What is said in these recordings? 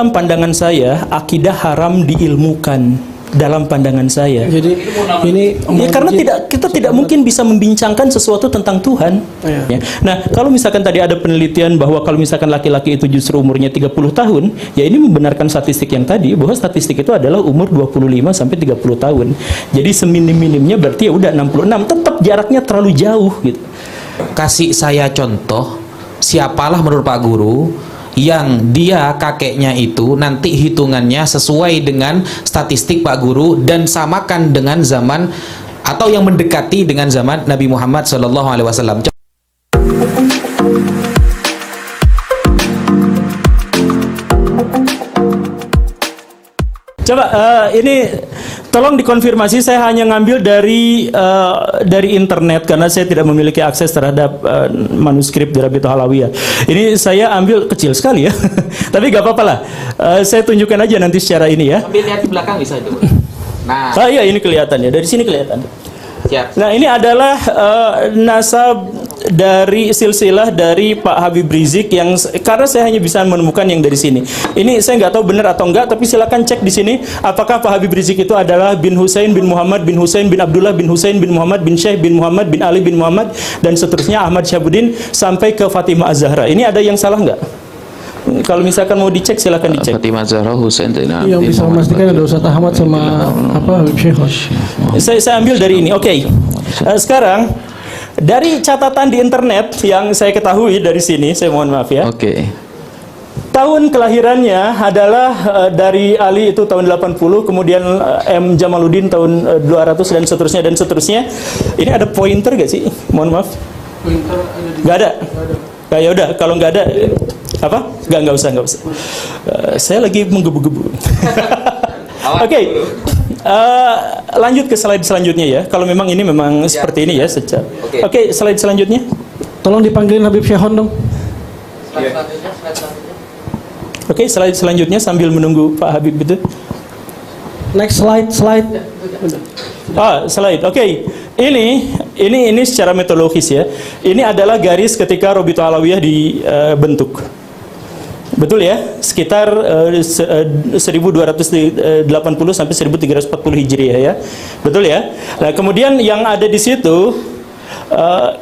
dalam pandangan saya akidah haram diilmukan. Dalam pandangan saya. Jadi ini ya, karena kita tidak mungkin bisa membincangkan sesuatu tentang Tuhan. Ya. Nah, kalau misalkan tadi ada penelitian bahwa kalau misalkan laki-laki itu justru umurnya 30 tahun, ya ini membenarkan statistik yang tadi bahwa statistik itu adalah umur 25 sampai 30 tahun. Jadi seminim-minimnya berarti ya udah 66, tetap jaraknya terlalu jauh gitu. Kasih saya contoh, siapalah menurut Pak Guru yang dia kakeknya itu nanti hitungannya sesuai dengan statistik Pak Guru dan samakan dengan zaman atau yang mendekati dengan zaman Nabi Muhammad SAW. Coba ini tolong dikonfirmasi, saya hanya ngambil dari internet karena saya tidak memiliki akses terhadap manuskrip dari Rabi'atul Alawiyah. Ini saya ambil kecil sekali ya. Tapi gak apa-apa lah. Saya tunjukkan aja nanti secara ini ya. Ambil lihat di belakang bisa itu. Nah, iya ini kelihatan ya. Dari sini kelihatan. siap. Nah, ini adalah nasab dari silsilah dari Pak Habib Rizik yang karena saya hanya bisa menemukan yang dari sini. Ini saya nggak tahu benar atau enggak, tapi silakan cek di sini apakah Pak Habib Rizik itu adalah bin Husain bin Muhammad bin Husain bin Abdullah bin Husain bin Muhammad bin Syekh bin Muhammad bin Ali bin Muhammad dan seterusnya Ahmad Syabuddin sampai ke Fatimah Az-Zahra. Ini ada yang salah nggak? Kalau misalkan mau dicek silakan dicek. Fatimah Zahra Husain yang bisa memastikan ada Ustaz Ahmad sama apa Habib Syekh. Saya ambil dari ini. Oke. Sekarang dari catatan di internet yang saya ketahui dari sini, saya mohon maaf ya. Oke. Tahun kelahirannya adalah dari Ali itu tahun 80, kemudian M Jamaluddin tahun 200 dan seterusnya dan seterusnya. Ini ada pointer gak sih? Mohon maaf. Pointer Gak ada. Nah, ya udah kalau nggak ada apa? Nggak usah. Saya lagi menggebu-gebu. Oke. Lanjut ke slide selanjutnya ya. Kalau memang ini memang seperti ini ya secara. Oke, slide selanjutnya. Tolong dipanggilin Habib Syekhon dong. Oke, slide selanjutnya sambil menunggu Pak Habib itu. Next slide. Slide. Oke. Ini secara metodologis ya. Ini adalah garis ketika Rabi'atul Alawiyah dibentuk. Betul ya? Sekitar 1280 sampai 1340 Hijriah ya. Betul ya? Nah, kemudian yang ada di situ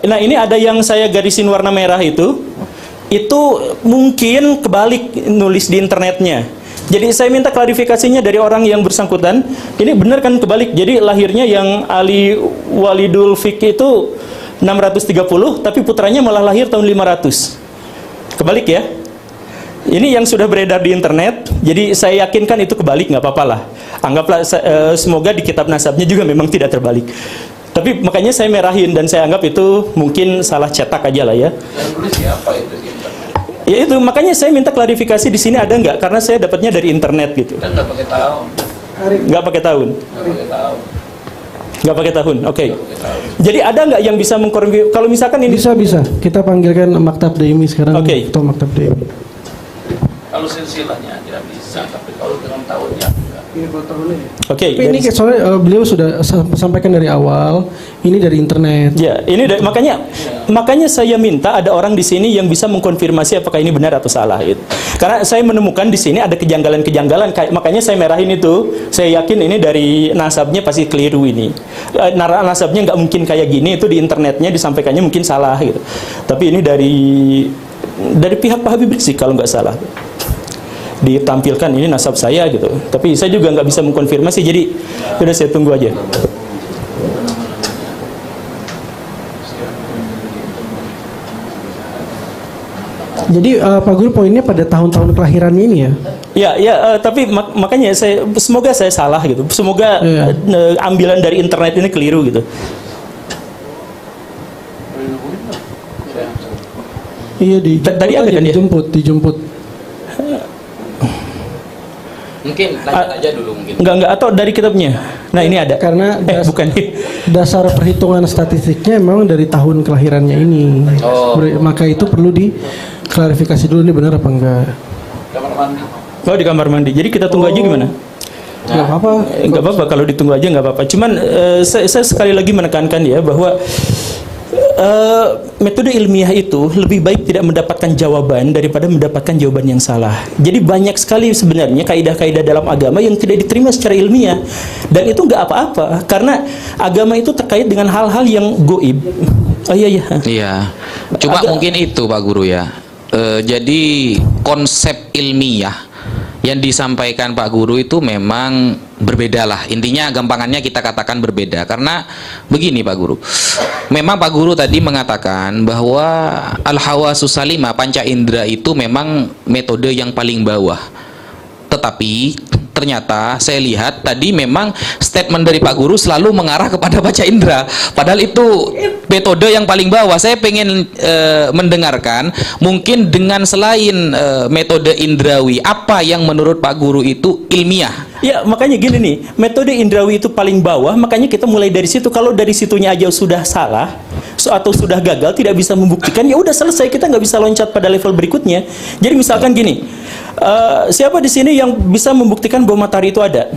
nah ini ada yang saya garisin warna merah itu mungkin kebalik nulis di internetnya. Jadi saya minta klarifikasinya dari orang yang bersangkutan. Ini benar kan kebalik? Jadi lahirnya yang Ali Walidul Fiqh itu 630, tapi putranya malah lahir tahun 500. Kebalik ya? Ini yang sudah beredar di internet. Jadi saya yakinkan itu kebalik, nggak apa-apa lah. Anggaplah semoga di kitab nasabnya juga memang tidak terbalik. Tapi makanya saya merahin dan saya anggap itu mungkin salah cetak aja lah ya. Yang tulis siapa itu di internet? Ya itu, makanya saya minta klarifikasi di sini ada nggak? Karena saya dapatnya dari internet gitu. Dan nggak pakai tahun. Nggak pakai tahun. Nggak pakai tahun. Oke. Jadi ada nggak yang bisa mengkonfirmasi? Kalau misalkan ini Bisa. Kita panggilkan Maktab Daimi sekarang. Oke. Ketua Maktab Daimi. Kalau silsilahnya tidak bisa, tapi kalau dengan tahunnya enggak. Oke. Tapi ini soalnya beliau sudah sampaikan dari awal, ini dari internet. Ya, ini makanya saya minta ada orang di sini yang bisa mengkonfirmasi apakah ini benar atau salah gitu. Karena saya menemukan di sini ada kejanggalan-kejanggalan, makanya saya merahin itu. Saya yakin ini dari nasabnya pasti keliru ini. Nasabnya nggak mungkin kayak gini, itu di internetnya disampaikannya mungkin salah gitu. Tapi ini dari pihak Pak Habib Rizik kalau nggak salah. Ditampilkan ini nasab saya gitu, tapi saya juga nggak bisa mengkonfirmasi, jadi sudah saya tunggu aja. Jadi Pak Guru poinnya pada tahun-tahun kelahirannya ini ya? Ya, tapi makanya semoga saya salah gitu, semoga ambilan dari internet ini keliru gitu. Iya Tadi ada kan ya? dijemput. Mungkin lanjut aja dulu mungkin. Enggak atau dari kitabnya. Nah, ini ada. Karena bukan. Dasar perhitungan statistiknya memang dari tahun kelahirannya ini. Maka itu perlu diklarifikasi dulu, ini benar apa enggak. Kamar mandi. Oh, di kamar mandi. Jadi kita tunggu aja gimana? Enggak apa-apa. Enggak apa-apa kalau ditunggu aja enggak apa-apa. Cuman saya sekali lagi menekankan ya bahwa metode ilmiah itu lebih baik tidak mendapatkan jawaban daripada mendapatkan jawaban yang salah. Jadi banyak sekali sebenarnya kaidah-kaidah dalam agama yang tidak diterima secara ilmiah, dan itu nggak apa-apa karena agama itu terkait dengan hal-hal yang goib. Oh iya iya. Iya. Cuma mungkin itu Pak Guru ya. Jadi konsep ilmiah yang disampaikan Pak Guru itu memang berbeda lah. Intinya gampangannya kita katakan berbeda. Karena begini Pak Guru, memang Pak Guru tadi mengatakan bahwa al-hawasus salimah, panca indera itu memang metode yang paling bawah. Tetapi ternyata saya lihat tadi memang statement dari Pak Guru selalu mengarah kepada panca indera, padahal itu metode yang paling bawah. Saya pengen mendengarkan mungkin dengan selain metode indrawi, apa yang menurut Pak Guru itu ilmiah. Ya makanya gini nih, metode indrawi itu paling bawah, makanya kita mulai dari situ. Kalau dari situnya aja sudah salah atau sudah gagal, tidak bisa membuktikan, ya udah selesai, kita nggak bisa loncat pada level berikutnya. Jadi misalkan gini, siapa di sini yang bisa membuktikan bahwa matahari itu ada?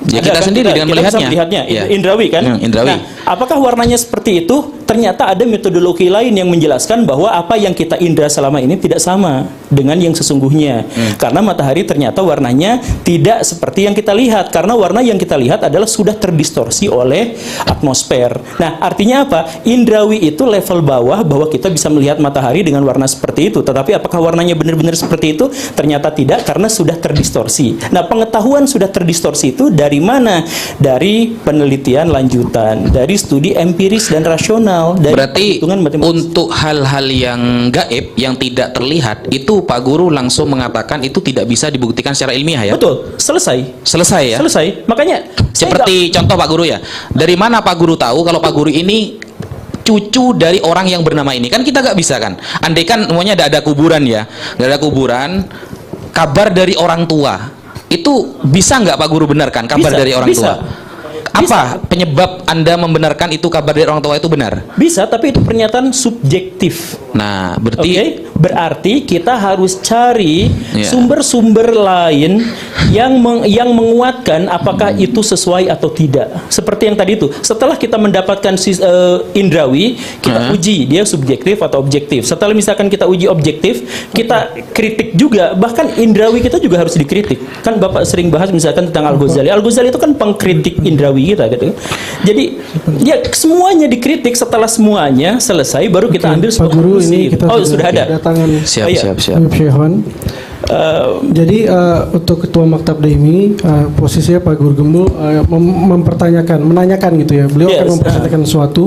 Ya Ada kita kan? sendiri dengan Kita bisa melihatnya, Ya. indrawi kan? Indrawi. Nah, apakah warnanya seperti itu? Ternyata ada metodologi lain yang menjelaskan bahwa apa yang kita indra selama ini tidak sama dengan yang sesungguhnya. Karena matahari ternyata warnanya tidak seperti yang kita lihat, karena warna yang kita lihat adalah sudah terdistorsi oleh atmosfer. Nah, artinya apa? Indrawi itu level bawah, bahwa kita bisa melihat matahari dengan warna seperti itu. Tetapi apakah warnanya benar-benar seperti itu? Ternyata tidak, karena sudah terdistorsi. Nah, pengetahuan sudah terdistorsi itu dari mana? Dari penelitian lanjutan, dari studi empiris dan rasional. Dari Berarti perhitungan matematis. untuk hal-hal yang gaib, yang tidak terlihat, itu Pak Guru langsung mengatakan itu tidak bisa dibuktikan secara ilmiah ya? Betul, selesai. Selesai ya? Selesai. Makanya Seperti contoh Pak Guru ya, dari mana Pak Guru tahu kalau Pak Guru ini cucu dari orang yang bernama ini? Kan kita nggak bisa kan? Andai kan semuanya ada kuburan ya, nggak ada kuburan, kabar dari orang tua, itu bisa nggak Pak Guru benarkan kabar Bisa, dari orang bisa. tua? Apa penyebab Anda membenarkan itu kabar dari orang tua itu benar? bisa, tapi itu pernyataan subjektif. Nah, berarti Oke, berarti kita harus cari Iya. sumber-sumber lain yang menguatkan apakah itu sesuai atau tidak. Seperti yang tadi itu, setelah kita mendapatkan indrawi, kita uji dia subjektif atau objektif. Setelah misalkan kita uji objektif, kita kritik juga. Bahkan indrawi kita juga harus dikritik. Kan Bapak sering bahas misalkan tentang Al-Ghazali. Al-Ghazali itu kan pengkritik indrawi kita gitu. Jadi ya semuanya dikritik. Setelah semuanya selesai, baru kita ambil Pak Guru, konklusi. ini kita sudah ada. kedatangan siap, Oh, iya. siap, siap. Habib Syehwan. Jadi untuk Ketua Maktab Daimi, posisinya Pak Guru Gembul menanyakan gitu ya. Beliau Yes, akan mempertanyakan sesuatu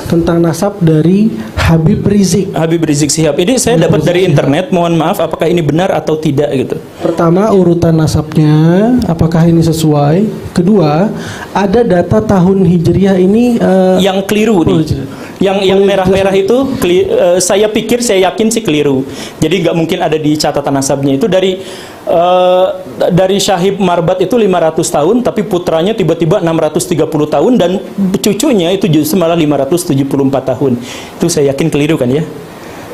tentang nasab dari Habib Rizik. Habib Rizik Syihab. Ini saya dapat dari internet. Mohon maaf, apakah ini benar atau tidak gitu. Pertama, urutan nasabnya, apakah ini sesuai? Kedua, ada data tahun Hijriah ini Yang keliru nih. Yang merah-merah itu saya pikir, saya yakin sih keliru. Jadi nggak mungkin ada di catatan nasabnya. Itu dari Syahib Marbat itu 500 tahun, tapi putranya tiba-tiba 630 tahun, dan cucunya itu justru malah 574 tahun. Itu saya yakin keliru kan ya?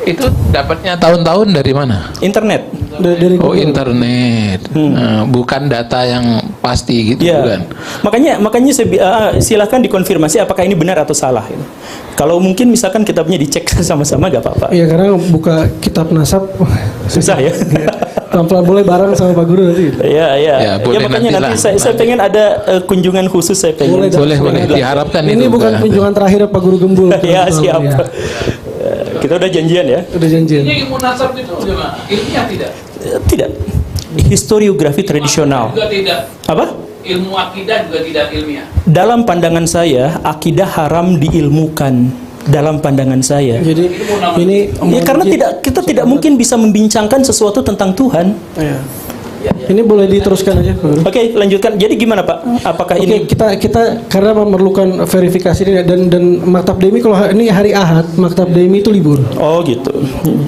Itu dapatnya tahun-tahun dari mana? Internet. dari Oh, Google. internet. Nah, bukan data yang pasti gitu Ya, bukan? makanya silakan dikonfirmasi apakah ini benar atau salah. Kalau mungkin misalkan kitabnya dicek sama-sama, gak apa-apa. Iya, karena buka kitab nasab Susah ya. pelan-pelan boleh bareng sama Pak Guru nanti. Ya, Ya, boleh makanya nanti nantilah. saya pengen ada kunjungan khusus, saya pengen. Boleh, Boleh, diharapkan Ini itu. bukan kunjungan terakhir Pak Guru Gembul. Ya, siap. Kita udah janjian ya. Udah janjian. Ini ilmu nasab itu gimana? Ilmiah tidak? Tidak. Historiografi tradisional. Juga tidak. Apa? Ilmu akidah juga tidak ilmiah. Dalam pandangan saya, akidah haram diilmukan. Dalam pandangan saya. Jadi ini Ya, karena kita tidak mungkin bisa membincangkan sesuatu tentang Tuhan. Ya. Ini boleh diteruskan aja, Pak Guru. Oke, lanjutkan. Jadi gimana, Pak? Apakah Oke, ini kita karena memerlukan verifikasi ini, dan Maktab Daimi, kalau ini hari Ahad, Maktab Daimi itu libur. Oh, gitu.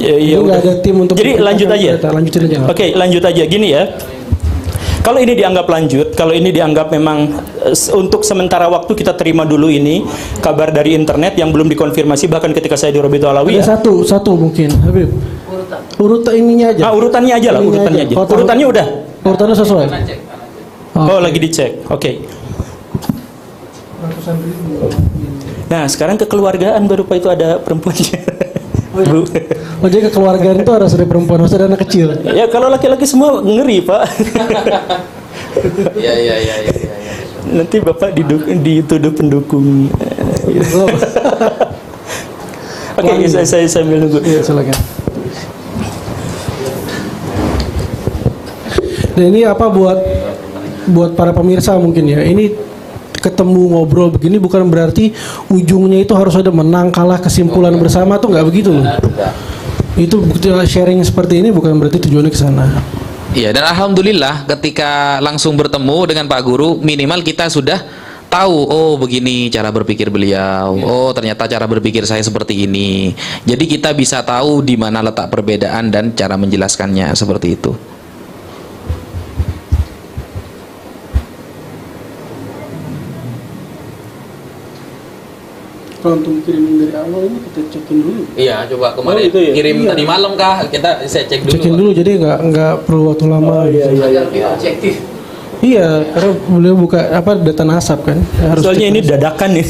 Ya, Jadi nggak ada tim untuk Jadi lanjut aja. Lanjutin aja. Oke, lanjut aja. Gini ya. Kalau ini dianggap lanjut, kalau ini dianggap memang untuk sementara waktu kita terima dulu ini kabar dari internet yang belum dikonfirmasi, bahkan ketika saya di Rabitul Alawi Ada satu mungkin, Habib. Urutan ininya aja. urutannya aja lah, Ininya urutannya aja. Kalau tahu- Urutannya udah. Urutannya sesuai. Oh, lagi dicek. Oke. Nah, sekarang kekeluargaan baru Pak itu ada perempuannya. Bu. Oh, jadi kekeluargaan itu harus ada perempuan, harus ada anak kecil. Ya kalau laki-laki semua ngeri Pak. Iya. Nanti Bapak dituduh pendukung. Oh. Oke, saya sambil nunggu. Iya, silakan. Dan ini apa buat para pemirsa mungkin ya. Ini ketemu ngobrol begini bukan berarti ujungnya itu harus ada menang kalah kesimpulan bersama tuh, nggak begitu loh. Itu bukti sharing seperti ini bukan berarti tujuannya ke sana. Iya, dan alhamdulillah ketika langsung bertemu dengan Pak Guru, minimal kita sudah tahu, oh begini cara berpikir beliau, oh ternyata cara berpikir saya seperti ini. Jadi kita bisa tahu di mana letak perbedaan dan cara menjelaskannya seperti itu. Kalau untuk kirimin dari awal ini kita cekin dulu. Iya, coba kemarin Oh, itu ya? kirim Iya. tadi malam kah? Saya cek dulu. Cekin dulu jadi nggak perlu waktu lama. Agar lebih objektif. Iya, karena beliau buka data nasab kan. Harus Soalnya cek. ini dadakan nih.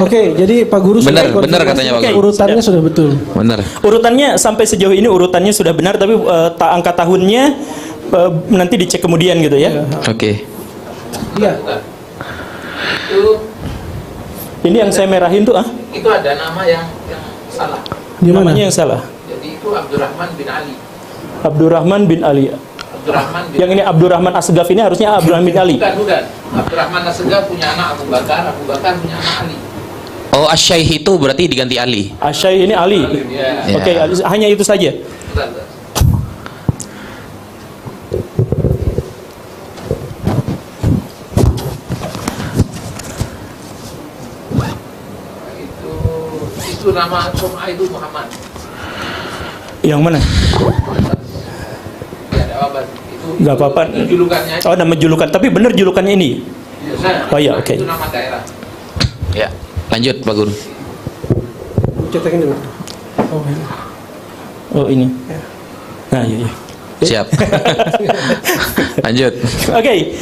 Oke, jadi Pak Guru sudah Benar konfirmasi, katanya Pak Guru. urutannya sudah betul. Benar. Urutannya sampai sejauh ini urutannya sudah benar, tapi angka tahunnya nanti dicek kemudian gitu ya. Oke. Iya. Itu Ini yang saya merahin tuh itu ada nama yang salah. Di mana? namanya yang salah. Jadi itu Abdurrahman bin Ali. Abdurrahman bin Ali. Abdurrahman bin Yang ini Abdurrahman Asgaf ini harusnya Abdurrahman bin Ali. Bukan. Abdurrahman Asegaf punya anak Abu Bakar punya anak Ali. Oh, Asyaih itu berarti diganti Ali. Asyai ini Ali. Ya. Ya. Oke, hanya itu saja. Bentar. Itu nama Sum'ah itu Muhammad. Yang mana? Ya, ada apa? Itu Nggak apa-apa. Julukannya. Oh, nama julukan. Tapi benar julukannya ini. Biasa. Oh, iya, oke. Itu nama daerah. Ya. Lanjut Pak Guru. Cetakin dulu. Oh, ini. Oh, ini. Nah, iya. Siap. Lanjut. Oke,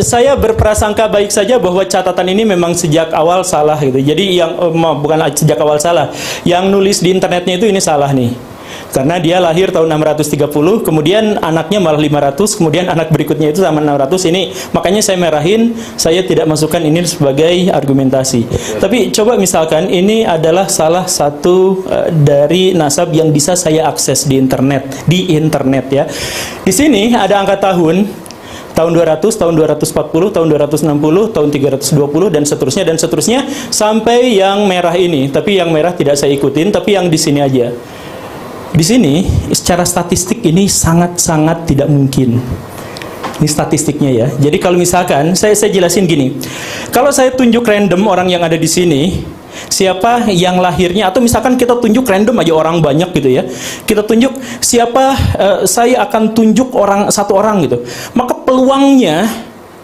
saya berprasangka baik saja bahwa catatan ini memang sejak awal salah gitu. Jadi yang bukan sejak awal salah, yang nulis di internetnya itu ini salah nih. Karena dia lahir tahun 630, kemudian anaknya malah 500, kemudian anak berikutnya itu sama 600. Ini makanya saya merahin, saya tidak masukkan ini sebagai argumentasi. Tapi coba misalkan ini adalah salah satu dari nasab yang bisa saya akses di internet ya. Di sini ada angka tahun 200, tahun 240, tahun 260, tahun 320 dan seterusnya sampai yang merah ini. Tapi yang merah tidak saya ikutin, tapi yang di sini aja. Di sini secara statistik ini sangat-sangat tidak mungkin. Ini statistiknya ya. Jadi kalau misalkan saya jelasin gini. Kalau saya tunjuk random orang yang ada di sini, siapa yang lahirnya, atau misalkan kita tunjuk random aja orang banyak gitu ya. Kita tunjuk siapa, saya akan tunjuk satu orang gitu. Maka peluangnya,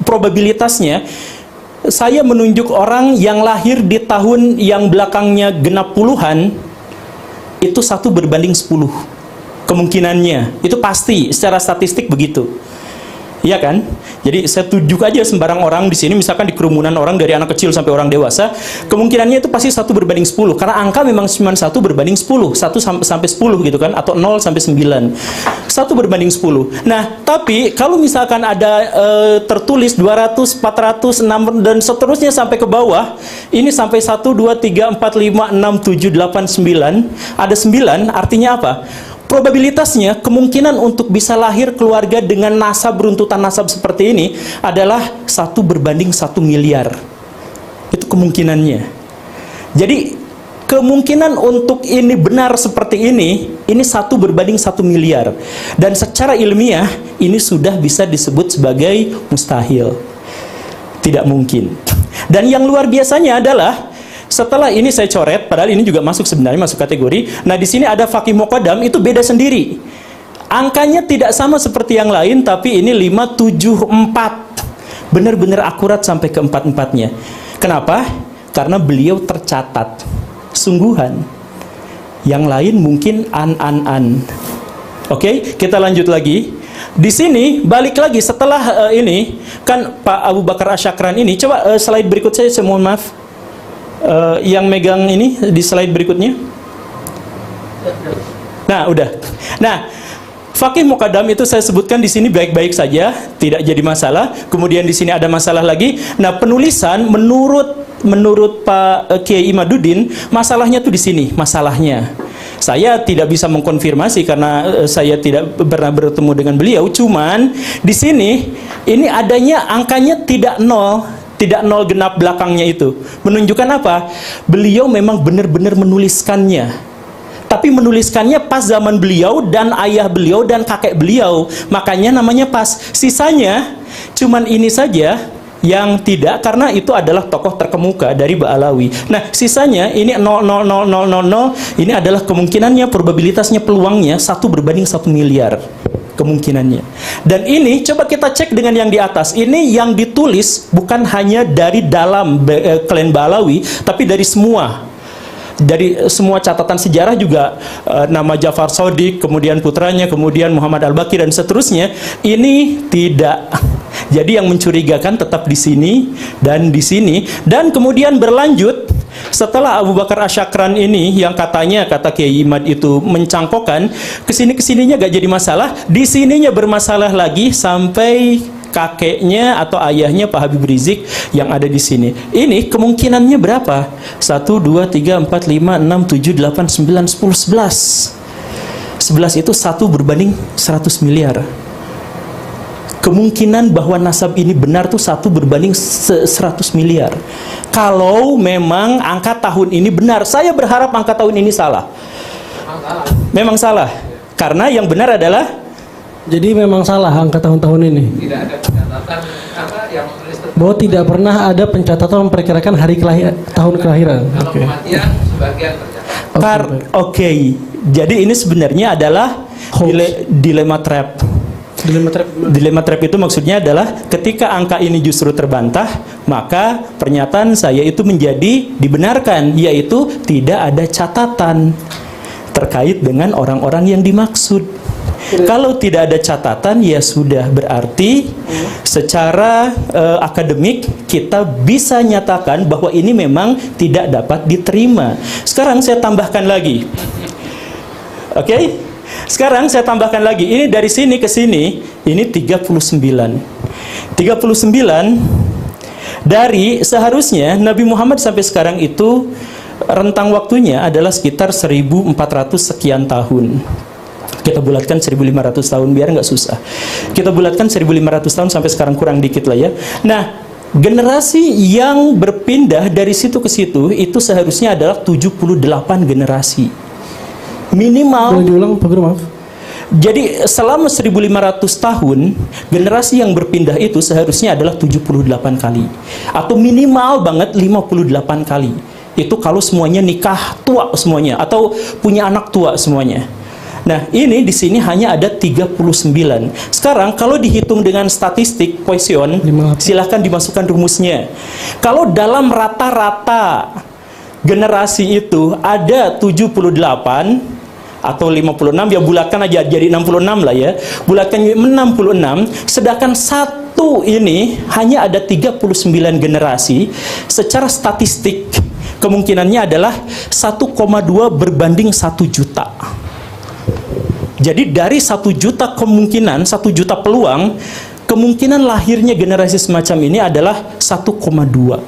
probabilitasnya saya menunjuk orang yang lahir di tahun yang belakangnya genap puluhan, itu 1 berbanding 10 kemungkinannya. Itu pasti secara statistik begitu. Iya kan? Jadi saya tunjuk aja sembarang orang di sini, misalkan di kerumunan orang dari anak kecil sampai orang dewasa, kemungkinannya itu pasti 1 berbanding 10 karena angka memang cuma 1 berbanding 10, 1 sampai 10 gitu kan, atau 0 sampai 9. 1 berbanding 10. Nah, tapi kalau misalkan ada tertulis 200, 400, 6 dan seterusnya sampai ke bawah, ini sampai 1 2 3 4 5 6 7 8 9, ada 9, artinya apa? Probabilitasnya, kemungkinan untuk bisa lahir keluarga dengan nasab, runtutan nasab seperti ini adalah 1 berbanding 1 miliar. Itu kemungkinannya. Jadi kemungkinan untuk ini benar seperti ini 1 berbanding 1 miliar. Dan secara ilmiah ini sudah bisa disebut sebagai mustahil. Tidak mungkin. Dan yang luar biasanya adalah setelah ini saya coret, padahal ini juga sebenarnya masuk kategori. Nah, di sini ada faqih muqaddam, itu beda sendiri. Angkanya tidak sama seperti yang lain, tapi ini 574. Benar-benar akurat sampai ke 4-4-nya. Kenapa? Karena beliau tercatat sungguhan. Yang lain mungkin an. Oke, kita lanjut lagi. Di sini balik lagi setelah ini kan Pak Abu Bakar Asyakran ini. Coba slide berikut saya mohon maaf. Yang megang ini di slide berikutnya. Nah, udah. Nah, Faqih Muqaddam itu saya sebutkan di sini baik-baik saja, tidak jadi masalah. Kemudian di sini ada masalah lagi. Nah, penulisan menurut Pak Kiai Imaduddin, masalahnya tuh di sini, masalahnya. Saya tidak bisa mengkonfirmasi karena saya tidak pernah bertemu dengan beliau. Cuman di sini ini adanya angkanya tidak nol genap belakangnya itu. Menunjukkan apa? Beliau memang benar-benar menuliskannya. Tapi menuliskannya pas zaman beliau dan ayah beliau dan kakek beliau. Makanya namanya pas. Sisanya cuman ini saja yang tidak, karena itu adalah tokoh terkemuka dari Ba'alawi. Nah, sisanya ini 0,00000. Ini adalah kemungkinannya, probabilitasnya, peluangnya 1/1 miliar kemungkinannya. Dan ini coba kita cek dengan yang di atas. Ini yang ditulis bukan hanya dari dalam klan Ba'alawi, tapi dari semua. Dari semua catatan sejarah juga, nama Ja'far Shadiq, kemudian putranya, kemudian Muhammad Al-Baqir dan seterusnya, ini tidak. Jadi yang mencurigakan tetap di sini dan di sini. Dan kemudian berlanjut setelah Abu Bakar Asyakran ini yang katanya, kata Kiai Imad itu mencangkokkan, kesininya gak jadi masalah, di sininya bermasalah lagi sampai kakeknya atau ayahnya Pak Habib Rizik yang ada di sini. Ini kemungkinannya berapa? 1, 2, 3, 4, 5, 6, 7, 8, 9, 10, 11. 11 itu 1/100 miliar. Kemungkinan bahwa nasab ini benar tuh 1/100 miliar. Kalau memang angka tahun ini benar, saya berharap angka tahun ini salah. Memang salah. Karena yang benar adalah, Jadi memang salah angka tahun-tahun ini. Tidak ada pencatatan karena yang menulis Bahwa tidak pernah ada pencatatan memperkirakan hari tahun kelahiran. kalau kematian sebagian tercatat. Oke. Jadi ini sebenarnya adalah dilema trap. Dilema trap itu maksudnya adalah ketika angka ini justru terbantah, maka pernyataan saya itu menjadi dibenarkan, yaitu tidak ada catatan terkait dengan orang-orang yang dimaksud. Kalau tidak ada catatan, ya sudah, berarti secara akademik kita bisa nyatakan bahwa ini memang tidak dapat diterima. Sekarang saya tambahkan lagi. Oke? Sekarang saya tambahkan lagi. Ini dari sini ke sini, ini 39. 39 dari seharusnya Nabi Muhammad sampai sekarang itu rentang waktunya adalah sekitar 1400 sekian tahun. Kita bulatkan 1500 tahun biar nggak susah. Kita bulatkan 1500 tahun sampai sekarang, kurang dikit lah ya. Nah, generasi yang berpindah dari situ ke situ itu seharusnya adalah 78 generasi. Minimal. Boleh diulang Pak Guru, maaf. Jadi selama 1500 tahun, generasi yang berpindah itu seharusnya adalah 78 kali. Atau minimal banget 58 kali. Itu kalau semuanya nikah tua semuanya, atau punya anak tua semuanya. Nah, ini di sini hanya ada 39. Sekarang kalau dihitung dengan statistik Poisson, silahkan dimasukkan rumusnya. Kalau dalam rata-rata generasi itu ada 78 atau 56, ya bulatkan aja jadi 66 lah ya. Bulatkan 66, sedangkan satu ini hanya ada 39 generasi. Secara statistik kemungkinannya adalah 1,2 berbanding 1 juta. Jadi dari 1 juta kemungkinan, 1 juta peluang, kemungkinan lahirnya generasi semacam ini adalah 1,2.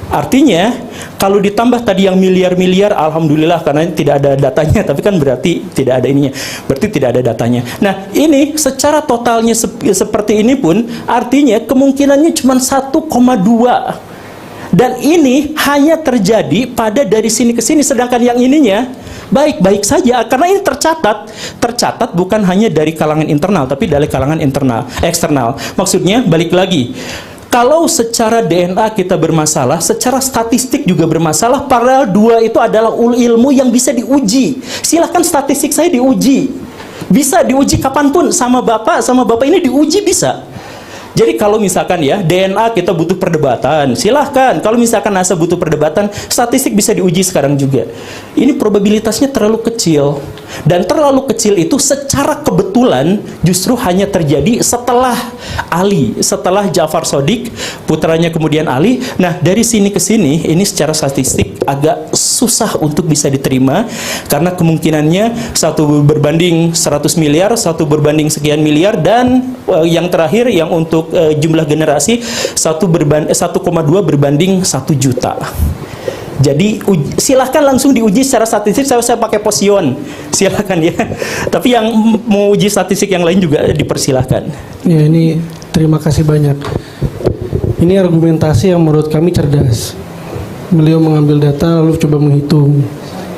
Artinya, kalau ditambah tadi yang miliar-miliar, alhamdulillah karena tidak ada datanya, tapi kan berarti tidak ada ininya, berarti tidak ada datanya. Nah, ini secara totalnya seperti ini pun, artinya kemungkinannya cuma 1,2. Dan ini hanya terjadi pada dari sini ke sini, sedangkan yang ininya baik-baik saja, karena ini tercatat bukan hanya dari kalangan internal, tapi dari kalangan eksternal. Maksudnya, balik lagi, kalau secara DNA kita bermasalah, secara statistik juga bermasalah, padahal dua itu adalah ilmu yang bisa diuji. Silahkan statistik saya diuji, bisa diuji kapanpun, sama bapak ini diuji bisa. Jadi kalau misalkan ya DNA kita butuh perdebatan, silahkan. Kalau misalkan NASA butuh perdebatan, statistik bisa diuji sekarang juga. Ini probabilitasnya terlalu kecil. Dan terlalu kecil itu secara kebetulan justru hanya terjadi setelah Ali, setelah Ja'far Shadiq, putranya kemudian Ali. Nah, dari sini ke sini, ini secara statistik agak susah untuk bisa diterima. Karena kemungkinannya satu berbanding 100 miliar, satu berbanding sekian miliar, dan yang terakhir yang untuk jumlah generasi 1,2 berbanding 1 juta. Jadi silahkan langsung diuji secara statistik. Saya pakai posion, silahkan ya. Tapi yang mau uji statistik yang lain juga dipersilahkan. Ya, ini terima kasih banyak. Ini argumentasi yang menurut kami cerdas. Beliau mengambil data lalu coba menghitung.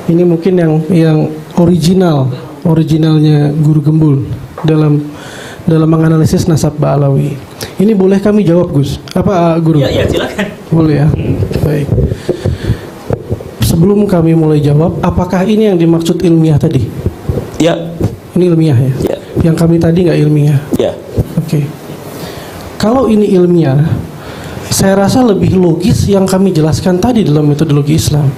Ini mungkin yang originalnya Guru Gembul dalam menganalisis nasab Ba'alawi. Ini boleh kami jawab, Gus? Apa, Guru? Ya, silakan. Boleh ya. Baik. Sebelum kami mulai jawab, apakah ini yang dimaksud ilmiah tadi? Ya. Ini ilmiah ya? Ya. Yang kami tadi nggak ilmiah? Ya. Oke. Kalau ini ilmiah, saya rasa lebih logis yang kami jelaskan tadi dalam metodologi Islam.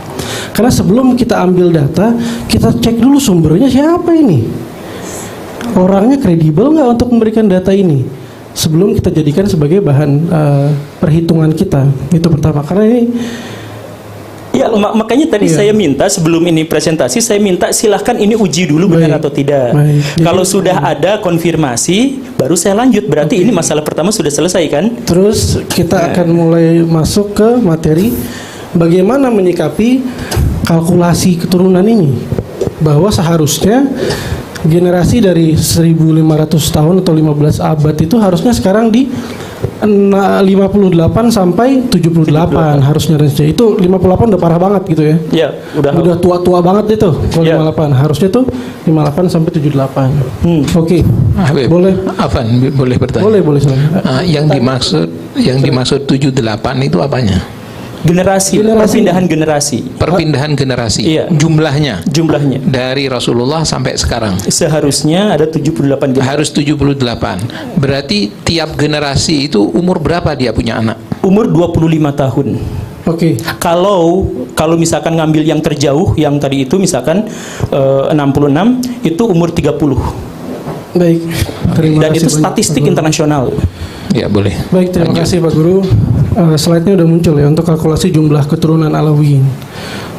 Karena sebelum kita ambil data, kita cek dulu sumbernya siapa ini. Orangnya kredibel nggak untuk memberikan data ini sebelum kita jadikan sebagai bahan perhitungan kita. Itu pertama. Karena ini ya, makanya tadi saya minta sebelum ini presentasi, saya minta silahkan ini uji dulu benar atau tidak. Kalau sudah ada konfirmasi, baru saya lanjut. Berarti ini masalah pertama sudah selesai kan? Terus kita akan mulai masuk ke materi bagaimana menyikapi kalkulasi keturunan ini. Bahwa seharusnya generasi dari 1500 tahun atau 15 abad itu harusnya sekarang di 58 sampai 78 harusnya range-nya. Itu 58 udah parah banget gitu ya. Ya, udah tua-tua banget itu. Kalau 58 harusnya tuh 58 sampai 78. Oke. Boleh. Afan, boleh bertanya? Boleh silakan. Yang dimaksud 78 itu apanya? Generasi. Perpindahan generasi. Iya. Jumlahnya dari Rasulullah sampai sekarang seharusnya ada 78 generasi. Harus 78. Berarti tiap generasi itu umur berapa dia punya anak? Umur 25 tahun. Oke. Kalau misalkan ngambil yang terjauh yang tadi itu misalkan 66 itu umur 30. Baik. Dan itu statistik internasional. Ya, boleh. Baik, terima kasih Pak Guru. Slide-nya udah muncul ya untuk kalkulasi jumlah keturunan Alawiyin.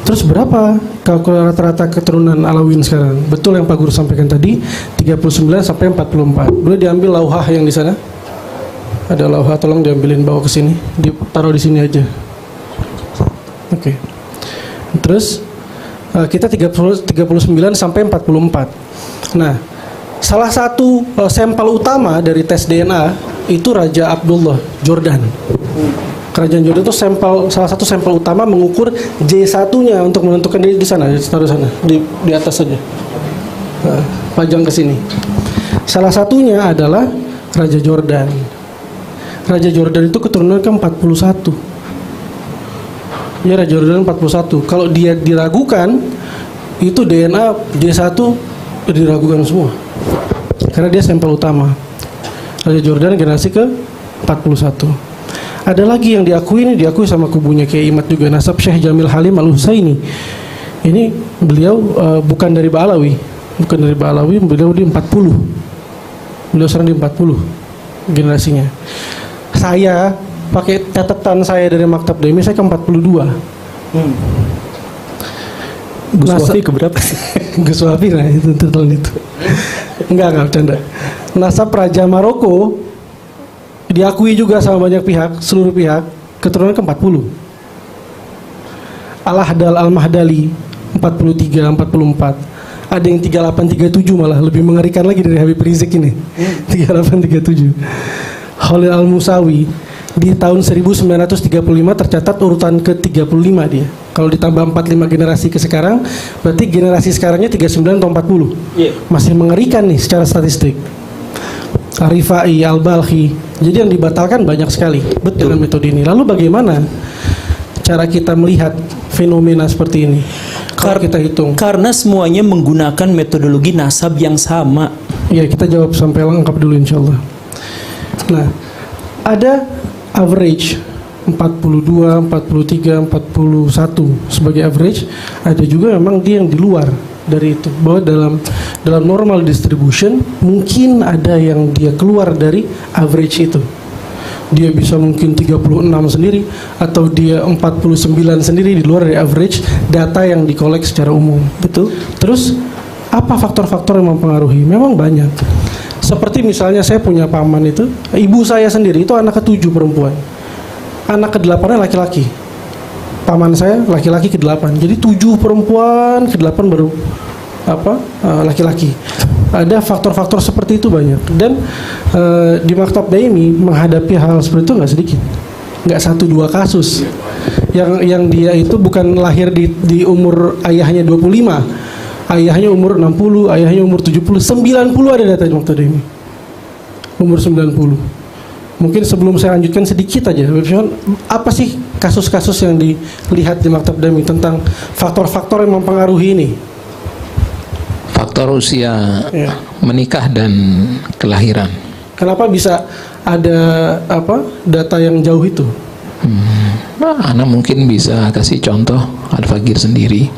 Terus berapa kalkulasi rata-rata keturunan Alawiyin sekarang? Betul yang Pak Guru sampaikan tadi, 39 sampai 44. Boleh diambil lauhah yang di sana? Ada lauhah, tolong diambilin bawa ke sini, ditaruh di sini aja. Oke. Terus kita 39 sampai 44. Nah, salah satu sampel utama dari tes DNA itu Raja Abdullah Jordan. Kerajaan Jordan itu salah satu sampel utama mengukur J1-nya untuk menentukan di sana, taruh sana, di atas saja. Pajang ke sini. Salah satunya adalah Raja Jordan. Raja Jordan itu keturunan ke-41. Ya, Raja Jordan 41. Kalau dia diragukan, itu DNA J1 diragukan semua. Karena dia sampel utama. Raja Jordan generasi ke-41. Ada lagi yang diakui sama kubunya Kiai Imad juga, nasab Syekh Jamil Halim Al-Husaini. Ini beliau bukan dari Ba'alawi, beliau di 40. Beliau sekarang di 40 generasinya. Saya pakai catatan saya dari Maktab Daimi, saya ke 42. Gus Wafi keberapa? Gus Wafi nah itu tahun itu. Enggak bercanda. Nasab Raja Maroko diakui juga sama banyak pihak, seluruh pihak, keturunan ke-40. Al-Ahdal Al-Mahdali 43, 44. Ada yang 38, 37 malah lebih mengerikan lagi dari Habib Rizik ini. 38, 37. Khalil Al-Musawi di tahun 1935 tercatat urutan ke-35 dia. Kalau ditambah 45 generasi ke sekarang, berarti generasi sekarangnya 39 atau 40. Masih mengerikan nih secara statistik. Rifai, Al-Balkhi. Jadi yang dibatalkan banyak sekali. Betul. Dengan metode ini. Lalu bagaimana cara kita melihat fenomena seperti ini? Kalau kita hitung. Karena semuanya menggunakan metodologi nasab yang sama. Iya, kita jawab sampai lengkap dulu insya Allah. Nah, ada average 42, 43, 41 sebagai average. Ada juga memang dia yang di luar dari itu, bahwa dalam normal distribution mungkin ada yang dia keluar dari average itu. Dia bisa mungkin 36 sendiri atau dia 49 sendiri di luar dari average data yang dikolek secara umum. Betul. Terus apa faktor-faktor yang mempengaruhi? Memang banyak. Seperti misalnya saya punya paman itu, ibu saya sendiri itu anak ke-7 perempuan. Anak ke-8-nya laki-laki. Paman saya laki-laki ke-8. Jadi 7 perempuan, ke-8 baru laki-laki. Ada faktor-faktor seperti itu banyak. Dan di Maktab Daimi menghadapi hal seperti itu nggak sedikit. Nggak 1-2 kasus. Yang dia itu bukan lahir di umur ayahnya 25. Ayahnya umur 60, ayahnya umur 70, 90 ada data di Maktab Daimi. Umur 90. Mungkin sebelum saya lanjutkan sedikit aja, apa sih kasus-kasus yang dilihat di Maktab Daimi tentang faktor-faktor yang mempengaruhi ini? Faktor usia, Ya. menikah dan kelahiran. Kenapa bisa ada data yang jauh itu? Ana mungkin bisa kasih contoh Al-Fakir sendiri.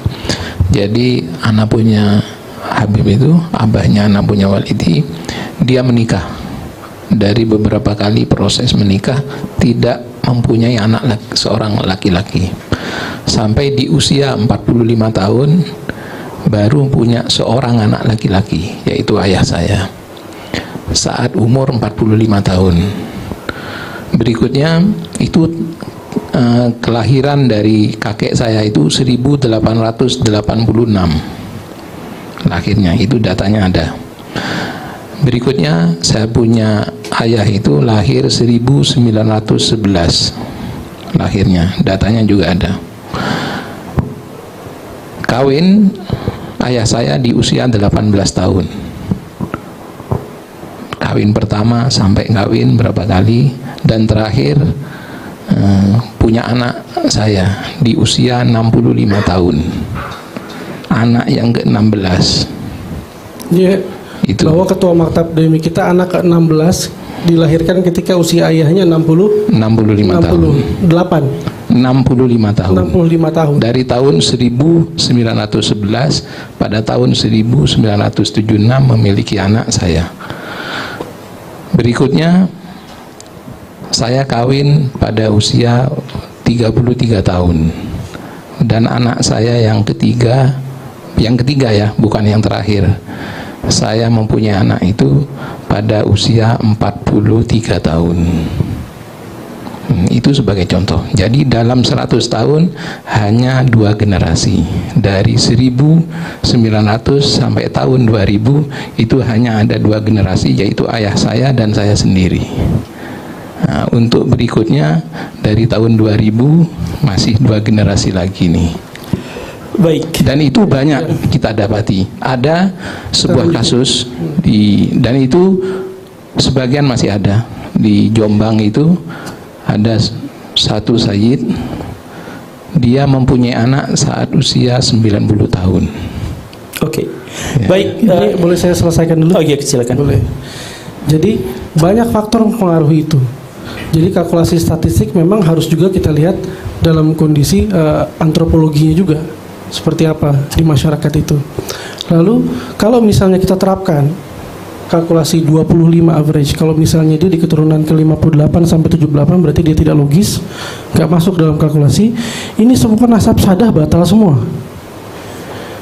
Jadi Ana punya Habib itu, abahnya Ana punya Walidi, dia menikah. Dari beberapa kali proses menikah tidak mempunyai anak seorang laki-laki. Sampai di usia 45 tahun baru punya seorang anak laki-laki, yaitu ayah saya. Saat umur 45 tahun. Berikutnya itu kelahiran dari kakek saya itu 1886. Lahirnya itu datanya ada. Berikutnya saya punya ayah itu lahir 1911 lahirnya, datanya juga ada. Kawin ayah saya di usia 18 tahun. Kawin pertama sampai kawin berapa kali, dan terakhir punya anak saya di usia 65 tahun. Anak yang ke-16. Ya. Itu. Bahwa ketua Maktab Daimi kita anak ke-16 dilahirkan ketika usia ayahnya 65 tahun. 65 tahun. 65 tahun. Dari tahun 1911 pada tahun 1976 memiliki anak saya. Berikutnya saya kawin pada usia 33 tahun. Dan anak saya yang ketiga ya, bukan yang terakhir. Saya mempunyai anak itu pada usia 43 tahun. Itu sebagai contoh. Jadi dalam 100 tahun hanya 2 generasi. Dari 1900 sampai tahun 2000 itu hanya ada 2 generasi, yaitu ayah saya dan saya sendiri. Nah, untuk berikutnya dari tahun 2000 masih 2 generasi lagi nih. Baik. Dan itu banyak kita dapati. Ada sebuah kasus dan itu sebagian masih ada di Jombang. Itu ada satu sayyid, dia mempunyai anak saat usia 90 tahun. Oke. Ya. Baik. Ini boleh saya selesaikan dulu? Oh iya, silakan. Boleh. Jadi banyak faktor mempengaruhi itu. Jadi kalkulasi statistik memang harus juga kita lihat dalam kondisi antropologinya juga. Seperti apa di masyarakat itu. Lalu kalau misalnya kita terapkan kalkulasi 25 average, kalau misalnya dia di keturunan ke 58 sampai 78 berarti dia tidak logis, nggak masuk dalam kalkulasi. Ini semua nasab sadah batal semua.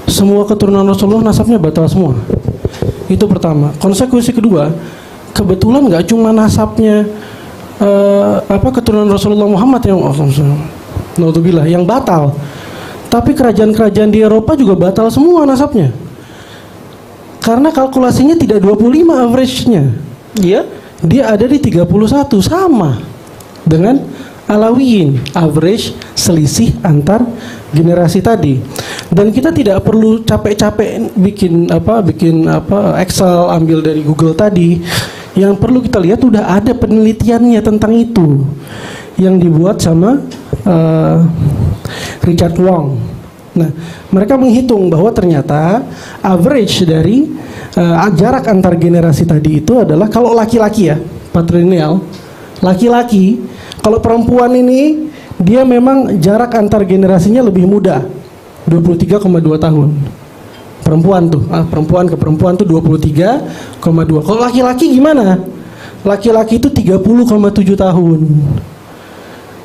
Semua keturunan Rasulullah nasabnya batal semua. Itu pertama. Konsekuensi kedua, kebetulan nggak cuma nasabnya keturunan Rasulullah Muhammad yang batal. Tapi kerajaan-kerajaan di Eropa juga batal semua nasabnya. Karena kalkulasinya tidak 25 average-nya. Dia ada di 31, sama dengan Alawiyin, average selisih antar generasi tadi. Dan kita tidak perlu capek-capek bikin Excel ambil dari Google tadi. Yang perlu kita lihat udah ada penelitiannya tentang itu yang dibuat sama Richard Wong. Nah, mereka menghitung bahwa ternyata average dari jarak antar generasi tadi itu adalah, kalau laki-laki ya, patrilineal, laki-laki. Kalau perempuan ini dia memang jarak antar generasinya lebih muda, 23,2 tahun. Perempuan tuh, perempuan ke perempuan tuh 23,2. Kalau laki-laki gimana? Laki-laki itu 30,7 tahun.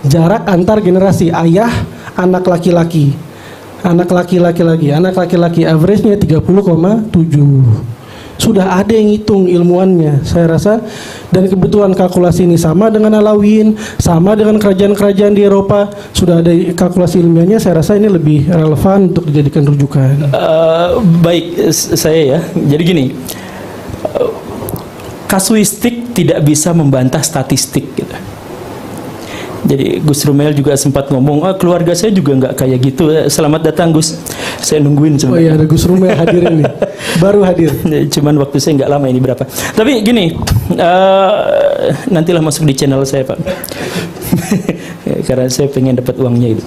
Jarak antar generasi ayah anak laki-laki. Anak laki-laki average-nya 30,7. Sudah ada yang hitung ilmuannya, saya rasa. Dan kebetulan kalkulasi ini sama dengan Alawiyyin, sama dengan kerajaan-kerajaan di Eropa. Sudah ada kalkulasi ilmiahnya, saya rasa ini lebih relevan untuk dijadikan rujukan. Baik, saya ya. Jadi gini, kasuistik tidak bisa membantah statistik gitu. Jadi Gus Rumel juga sempat ngomong, keluarga saya juga nggak kayak gitu. Selamat datang Gus, saya nungguin sebenarnya. Oh iya, ada Gus Rumel hadir ini, baru hadir. Cuman waktu saya nggak lama ini berapa. Tapi gini, nantilah masuk di channel saya Pak. Karena saya pengen dapat uangnya itu.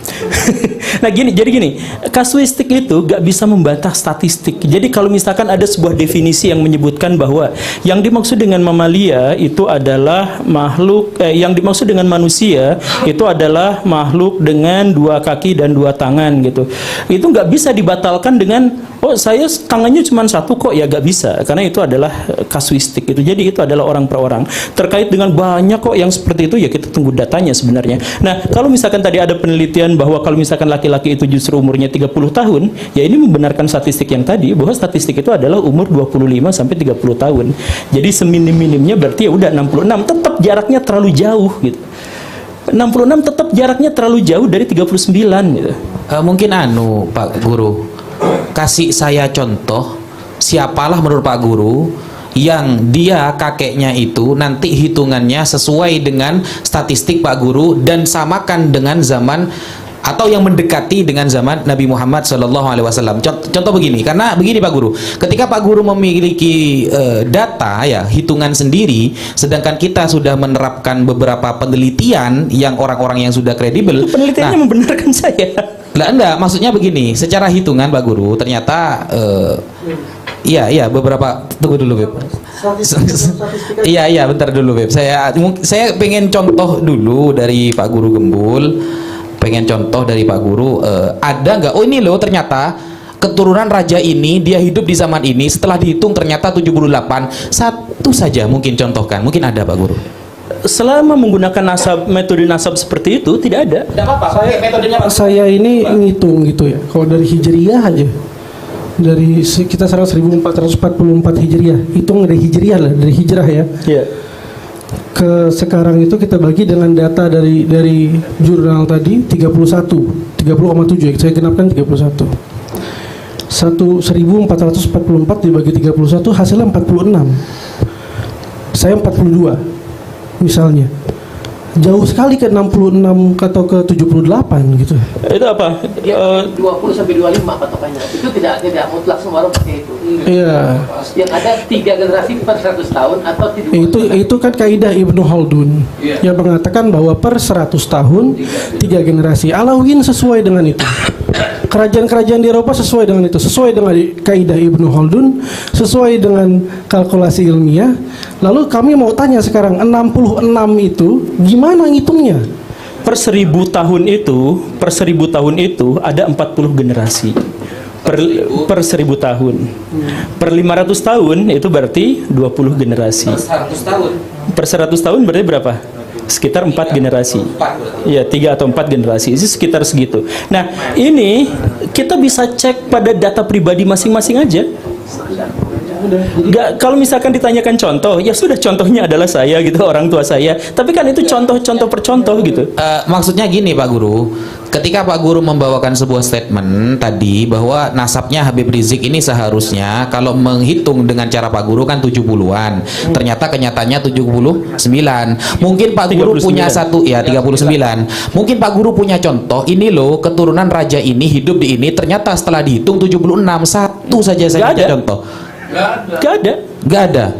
Nah jadi gini, kasuistik itu gak bisa membantah statistik. Jadi kalau misalkan ada sebuah definisi yang menyebutkan bahwa yang dimaksud dengan mamalia itu adalah makhluk, yang dimaksud dengan manusia itu adalah makhluk dengan 2 kaki dan 2 tangan gitu. Itu gak bisa dibatalkan dengan saya tangannya cuma 1 kok, ya gak bisa, karena itu adalah kasuistik itu. Jadi itu adalah orang per orang. Terkait dengan banyak kok yang seperti itu, ya kita tunggu datanya sebenarnya. Nah kalau misalkan tadi ada penelitian bahwa kalau misalkan laki-laki itu justru umurnya 30 tahun, ya ini membenarkan statistik yang tadi, bahwa statistik itu adalah umur 25 sampai 30 tahun. Jadi seminim-minimnya berarti ya udah 66, tetap jaraknya terlalu jauh gitu. 66 tetap jaraknya terlalu jauh dari 39 gitu. Mungkin Pak Guru, kasih saya contoh, siapalah menurut Pak Guru yang dia kakeknya itu nanti hitungannya sesuai dengan statistik Pak Guru dan samakan dengan zaman atau yang mendekati dengan zaman Nabi Muhammad SAW. Contoh begini, karena begini Pak Guru, ketika Pak Guru memiliki data ya hitungan sendiri, sedangkan kita sudah menerapkan beberapa penelitian yang orang-orang yang sudah kredibel. Itu penelitiannya membenarkan saya. Lah enggak, maksudnya begini, secara hitungan Pak Guru ternyata iya beberapa, tunggu dulu Beb. Iya bentar dulu Beb. Saya pengen contoh dulu dari Pak Guru Gembul. Pengen contoh dari Pak Guru, ada nggak? Oh ini loh, ternyata keturunan raja ini dia hidup di zaman ini, setelah dihitung ternyata 78. Satu saja mungkin contohkan, mungkin ada Pak Guru. Selama menggunakan metode nasab seperti itu tidak ada. Tidak apa-apa. Saya ini ngitung gitu ya. Kalau dari Hijriyah aja, dari kita sekarang 1444 Hijriah, hitung dari Hijriah lah, dari hijrah ya. Iya. Ke sekarang itu kita bagi dengan data dari jurnal tadi 30,7 ya, saya genapkan 31. 1444 dibagi 31 hasilnya 46. Saya 42 misalnya. Jauh sekali ke 66 atau ke 78 gitu. Itu apa? 20 sampai 25 patokannya. Itu tidak mutlak semua orang pakai itu. Iya. Yang ada 3 generasi per 100 tahun atau 30. Itu kan kaidah Ibnu Khaldun yang mengatakan bahwa per 100 tahun 3 generasi. Alawiyyin sesuai dengan itu. Kerajaan-kerajaan di Eropa sesuai dengan itu, sesuai dengan kaidah Ibnu Khaldun, sesuai dengan kalkulasi ilmiah. Lalu kami mau tanya sekarang, 66 itu gimana ngitungnya? Per 1000 tahun itu ada 40 generasi. Per 1000 tahun. Per 500 tahun itu berarti 20 generasi. Per 100 tahun berarti berapa? Sekitar 4 generasi. Ya, 3 atau 4 generasi. Itu sekitar segitu. Nah, ini kita bisa cek pada data pribadi masing-masing aja. Nggak, kalau misalkan ditanyakan contoh, ya sudah, contohnya adalah saya gitu, orang tua saya. Tapi kan itu contoh per contoh gitu. Maksudnya gini Pak Guru, ketika Pak Guru membawakan sebuah statement tadi bahwa nasabnya Habib Rizik ini seharusnya kalau menghitung dengan cara Pak Guru kan 70-an. Ternyata kenyataannya 79. Mungkin Pak Guru 39. Punya satu, ya 39. Mungkin Pak Guru punya contoh, ini loh keturunan raja ini hidup di ini, ternyata setelah dihitung 76. Satu saja saya punya contoh. Gak ada.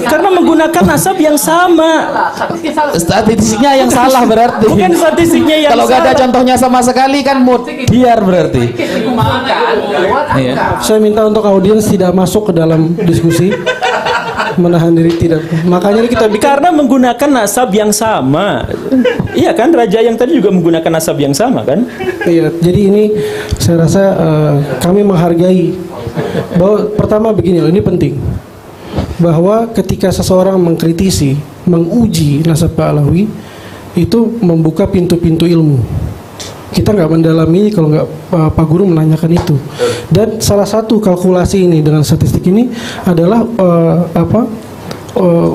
Karena menggunakan nasab yang sama. Statistiknya yang salah berarti. Bukan statistiknya yang kalau gak ada contohnya sama sekali kan biar berarti. Saya minta untuk audiens tidak masuk ke dalam diskusi. Menahan diri tidak. Makanya kita bikin Karena menggunakan nasab yang sama. Iya kan, raja yang tadi juga menggunakan nasab yang sama kan? iya, jadi ini saya rasa kami menghargai bahwa pertama begini loh, ini penting. Bahwa ketika seseorang mengkritisi, menguji nasab Pak Alawi itu membuka pintu-pintu ilmu. Kita nggak mendalami kalau nggak Pak Guru menanyakan itu. Dan salah satu kalkulasi ini dengan statistik ini adalah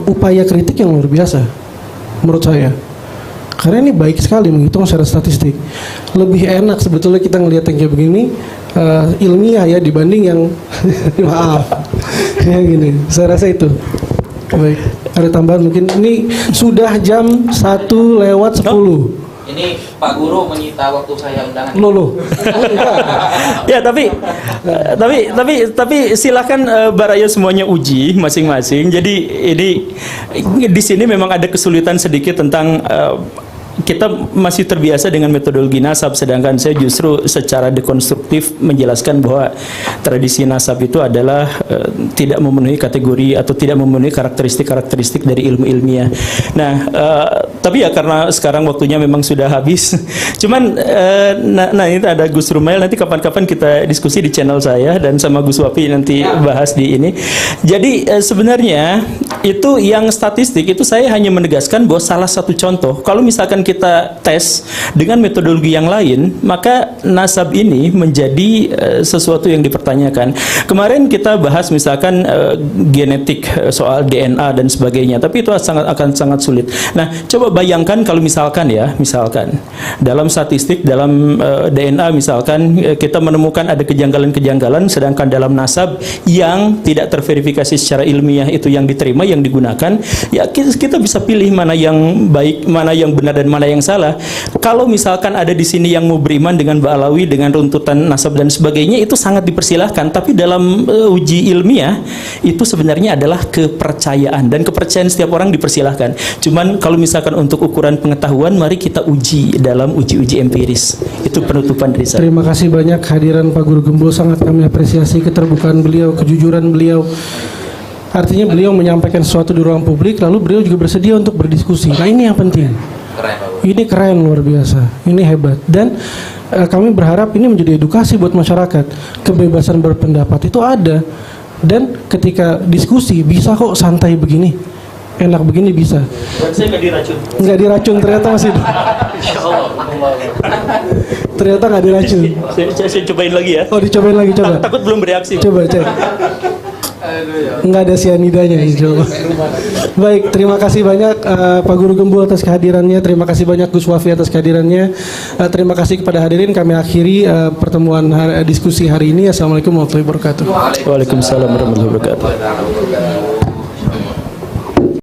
upaya kritik yang luar biasa menurut saya. Karena ini baik sekali menghitung secara statistik. Lebih enak sebetulnya kita ngelihat yang kayak begini ilmiah ya dibanding yang maaf. Ya gini, saya rasa itu. Baik, ada tambahan mungkin. Ini sudah jam 1:10. Ini Pak Guru menyita waktu saya undangan. Loh. Ya tapi silakan Baraya semuanya uji masing-masing. Jadi ini di sini memang ada kesulitan sedikit tentang kita masih terbiasa dengan metodologi nasab, sedangkan saya justru secara dekonstruktif menjelaskan bahwa tradisi nasab itu adalah tidak memenuhi kategori atau tidak memenuhi karakteristik dari ilmu ilmiah. Nah, tapi ya karena sekarang waktunya memang sudah habis. Cuman, nah ini ada Gus Rumail, nanti kapan-kapan kita diskusi di channel saya dan sama Gus Wapi nanti bahas di ini. Jadi sebenarnya itu yang statistik itu saya hanya menegaskan bahwa salah satu contoh. Kalau misalkan kita tes dengan metodologi yang lain, maka nasab ini menjadi sesuatu yang dipertanyakan. Kemarin kita bahas misalkan genetik soal DNA dan sebagainya, tapi itu akan sangat sulit. Nah, coba bayangkan kalau misalkan dalam statistik, dalam DNA misalkan kita menemukan ada kejanggalan-kejanggalan, sedangkan dalam nasab yang tidak terverifikasi secara ilmiah itu yang diterima, yang digunakan, ya kita bisa pilih mana yang baik, mana yang benar dan mana yang salah. Kalau misalkan ada di sini yang mau beriman dengan Ba'alawi dengan runtutan nasab dan sebagainya, itu sangat dipersilahkan. Tapi dalam uji ilmiah itu sebenarnya adalah kepercayaan, dan kepercayaan setiap orang dipersilahkan. Cuman kalau misalkan untuk ukuran pengetahuan, mari kita uji dalam uji-uji empiris. Itu penutupan dari saya. Terima kasih banyak hadiran Pak Guru Gembul, sangat kami apresiasi keterbukaan beliau, kejujuran beliau. Artinya beliau menyampaikan sesuatu di ruang publik, lalu beliau juga bersedia untuk berdiskusi. Nah, ini yang penting. Ini keren, luar biasa. Ini hebat. Dan kami berharap ini menjadi edukasi buat masyarakat. Kebebasan berpendapat itu ada. Dan ketika diskusi bisa kok santai begini, enak begini bisa. Dan saya nggak diracun. Nggak diracun, ternyata masih. Ternyata nggak diracun. Saya cobain lagi ya. Oh, dicobain lagi, coba. Takut belum bereaksi. Coba cek. Nggak ada sianidanya, insya Allah. Baik, terima kasih banyak Pak Guru Gembul atas kehadirannya. Terima kasih banyak Gus Wafi atas kehadirannya. Terima kasih kepada hadirin. Kami akhiri pertemuan diskusi hari ini. Assalamualaikum warahmatullahi wabarakatuh. Waalaikumsalam warahmatullahi wabarakatuh.